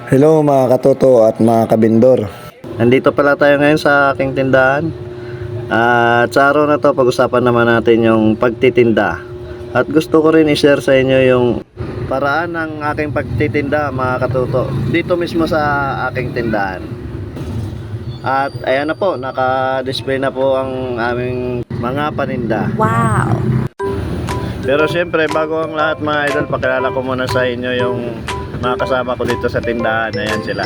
Hello mga katoto at mga kabindor. Nandito pala tayo ngayon sa aking tindahan. At sa araw na to pag-usapan naman natin yung pagtitinda. At gusto ko rin i-share sa inyo yung paraan ng aking pagtitinda mga katoto. Dito mismo sa aking tindahan. At ayan na po, naka-display na po ang aming mga paninda. Wow! Pero syempre bago ang lahat mga idol, pakilala ko muna sa inyo yung mga kasama ko dito sa tindahan. Ayan sila.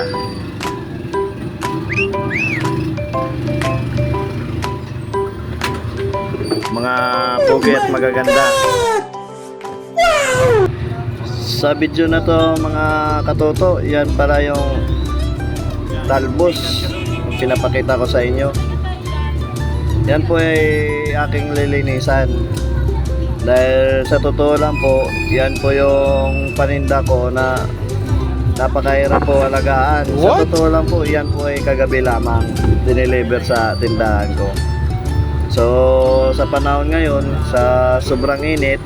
Mga pugi at magaganda. Sa video na to mga katoto, yan para yung talbos pinapakita ko sa inyo. Yan po ay aking lilinisan. Dahil sa totoo lang po, yan po yung paninda ko na napakahirap po alagaan. Sa totoo lang po, yan po ay kagabi lamang dineliver sa tindahan ko. So sa panahon ngayon, sa sobrang init,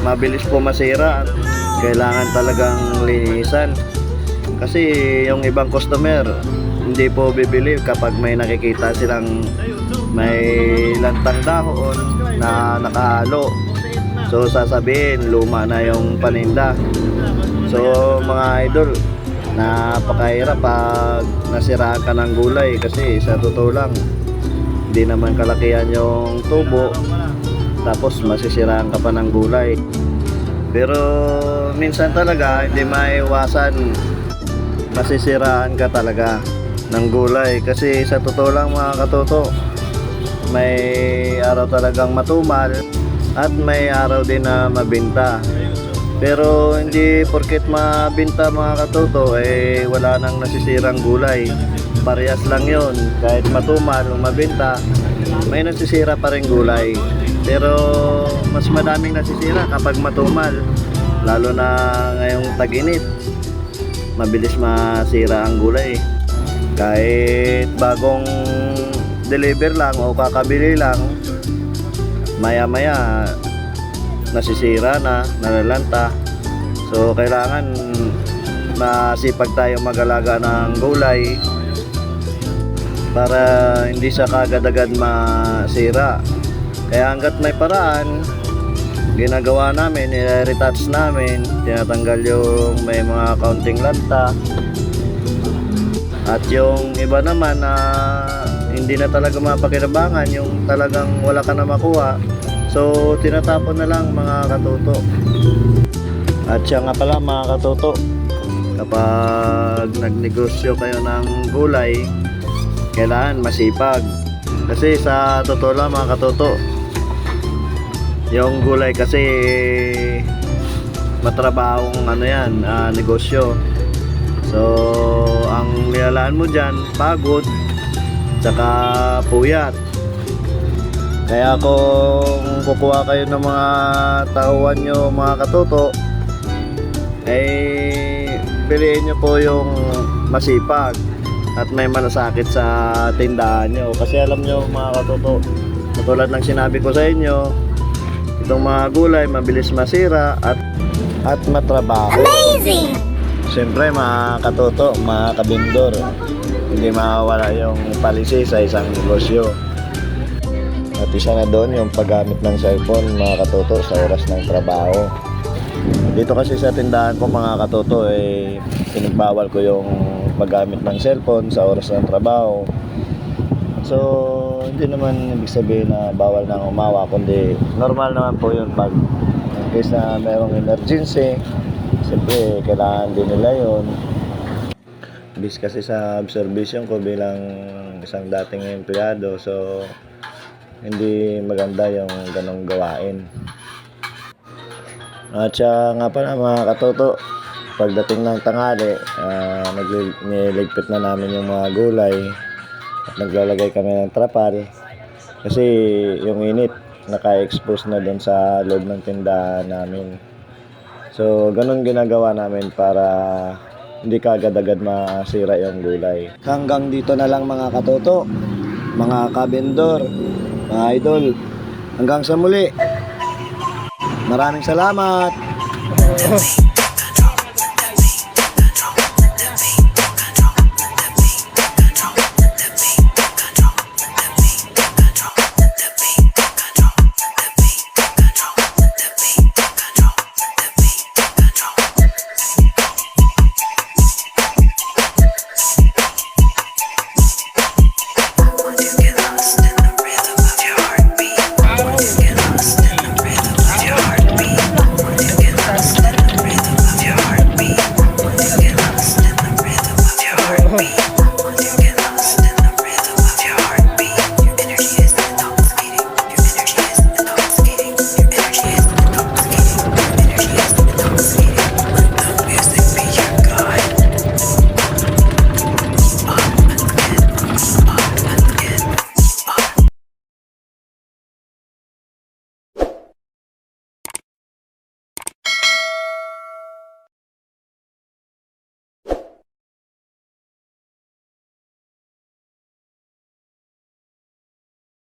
mabilis po masira. Kailangan talagang linisan. Kasi yung ibang customer, hindi po bibili kapag may nakikita silang may lantang dahon na nakahalo. So sasabihin luma na yung paninda. So mga idol, napakahirap pag nasiraan ka ng gulay kasi sa totoo lang hindi naman kalakihan yung tubo, tapos masisiraan ka pa ng gulay. Pero minsan talaga hindi maiwasan, masisiraan ka talaga ng gulay kasi sa totoo lang mga katoto, may araw talagang matumal at may araw din na mabinta. Pero hindi porket mabinta mga katoto eh wala nang nasisirang gulay. Parehas lang yon, kahit matumal o mabinta, may nasisira pa rin gulay. Pero mas madaming nasisira kapag matumal, lalo na ngayong tag-init, mabilis masira ang gulay. Kahit bagong deliver lang o kakabili lang, maya-maya nasisira na, nalalanta. So kailangan masipag tayo mag-alaga ng gulay para hindi siya kagad-agad masira. Kaya hanggat may paraan, ginagawa namin, i-retouch namin, tinatanggal yung may mga kaunting lanta. At yung iba naman na hindi na talaga mapakinabangan, yung talagang wala ka na makuha, so tinatapon na lang mga katoto. At siya nga pala mga katoto, kapag nagnegosyo kayo ng gulay, kailangan masipag. Kasi sa totoo lang mga katoto, yung gulay kasi matrabahong negosyo. So ang nilalaan mo dyan, pagod tsaka puyat. Kaya kung kukuha kayo ng mga tauhan nyo mga katoto, eh piliin nyo po yung masipag at may malasakit sa tindahan nyo. Kasi alam nyo mga katoto, katulad ng sinabi ko sa inyo, itong mga gulay mabilis masira at matrabaho. Amazing! Siyempre mga katoto, mga kabindor, hindi mawawala yung palisi sa isang negosyo. At isa na doon yung paggamit ng cellphone mga katoto sa oras ng trabaho. Dito kasi sa tindahan ko mga katoto eh pinagbawal ko yung paggamit ng cellphone sa oras ng trabaho. So hindi naman ibig sabihin na bawal nang umawa, kundi normal naman po yun pag in case na mayroong emergency. Siyempre kailangan din nila yun. Bis kasi sa observation ko bilang isang dating empleyado, so hindi maganda yung ganong gawain. At siya nga pala mga katoto, pagdating ng tanghali, niligpit na namin yung mga gulay at naglalagay kami ng trapal kasi yung init naka-expose na doon sa loob ng tindahan namin. So ganun ginagawa namin para hindi kaagad-agad masira yung gulay. Hanggang dito na lang mga katoto, mga kabindor, mga idol. Hanggang sa muli. Maraming salamat.